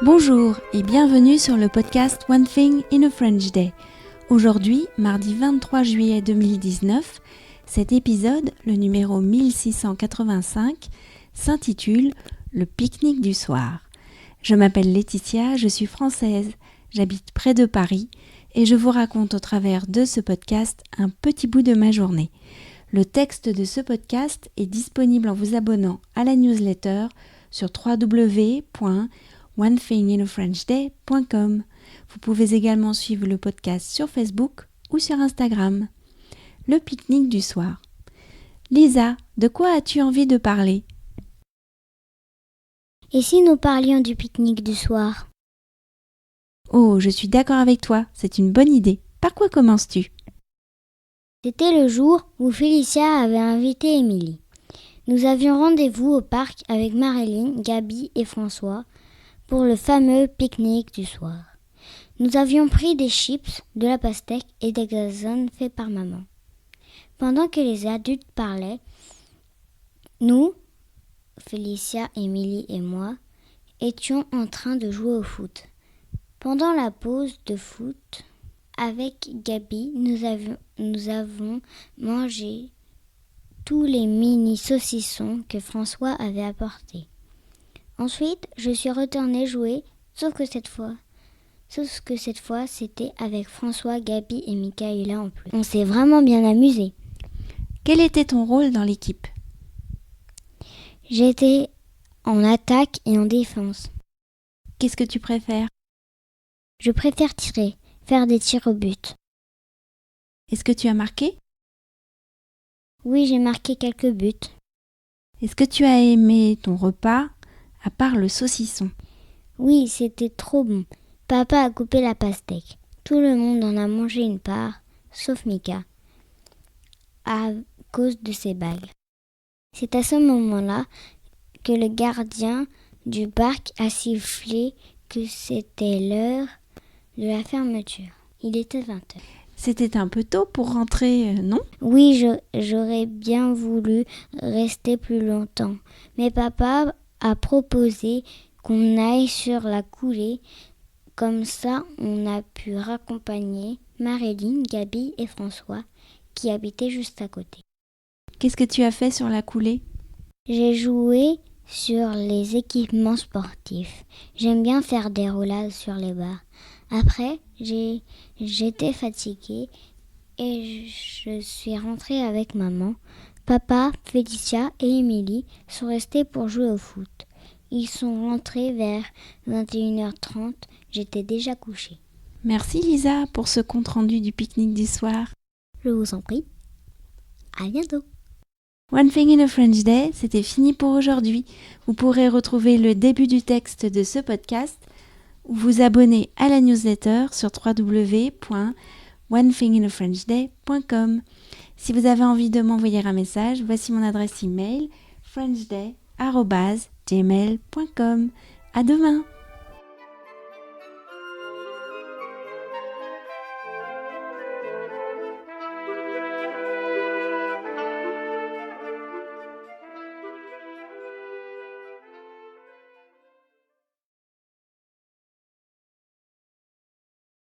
Bonjour et bienvenue sur le podcast One Thing in a French Day. Aujourd'hui, mardi 23 juillet 2019, cet épisode, le numéro 1685, s'intitule « Le pique-nique du soir ». Je m'appelle Laetitia, je suis française, j'habite près de Paris et je vous raconte au travers de ce podcast un petit bout de ma journée. Le texte de ce podcast est disponible en vous abonnant à la newsletter sur www.onethinginafrenchday.com. Vous pouvez également suivre le podcast sur Facebook ou sur Instagram. Le pique-nique du soir. Lisa, de quoi as-tu envie de parler ? Et si nous parlions du pique-nique du soir ? Oh, je suis d'accord avec toi, c'est une bonne idée. Par quoi commences-tu ? C'était le jour où Félicia avait invité Émilie. Nous avions rendez-vous au parc avec Marilyn, Gabi et François pour le fameux pique-nique du soir. Nous avions pris des chips, de la pastèque et des glaçons faits par maman. Pendant que les adultes parlaient, nous, Félicia, Émilie et moi, étions en train de jouer au foot. Pendant la pause de foot, avec Gabi, nous avons mangé tous les mini saucissons que François avait apportés. Ensuite, je suis retournée jouer, sauf que cette fois, c'était avec François, Gabi et Michaela en plus. On s'est vraiment bien amusés. Quel était ton rôle dans l'équipe ? J'étais en attaque et en défense. Qu'est-ce que tu préfères ? Je préfère tirer, faire des tirs au but. Est-ce que tu as marqué ? Oui, j'ai marqué quelques buts. Est-ce que tu as aimé ton repas à part le saucisson ? Oui, c'était trop bon. Papa a coupé la pastèque. Tout le monde en a mangé une part, sauf Mika, à cause de ses bagues. C'est à ce moment-là que le gardien du parc a sifflé que c'était l'heure de la fermeture. Il était 20h. C'était un peu tôt pour rentrer, non ? Oui, j'aurais bien voulu rester plus longtemps. Mais papa a proposé qu'on aille sur la coulée. Comme ça, on a pu raccompagner Marilyn, Gabi et François qui habitaient juste à côté. Qu'est-ce que tu as fait sur la coulée ? J'ai joué sur les équipements sportifs. J'aime bien faire des roulades sur les barres. Après, j'étais fatiguée et je suis rentrée avec maman. Papa, Félicia et Émilie sont restés pour jouer au foot. Ils sont rentrés vers 21h30. J'étais déjà couchée. Merci Lisa pour ce compte-rendu du pique-nique du soir. Je vous en prie. À bientôt. One Thing in a French Day, c'était fini pour aujourd'hui. Vous pourrez retrouver le début du texte de ce podcast ou vous abonner à la newsletter sur www.onethinginafrenchday.com. Si vous avez envie de m'envoyer un message, voici mon adresse email frenchday@gmail.com. À demain!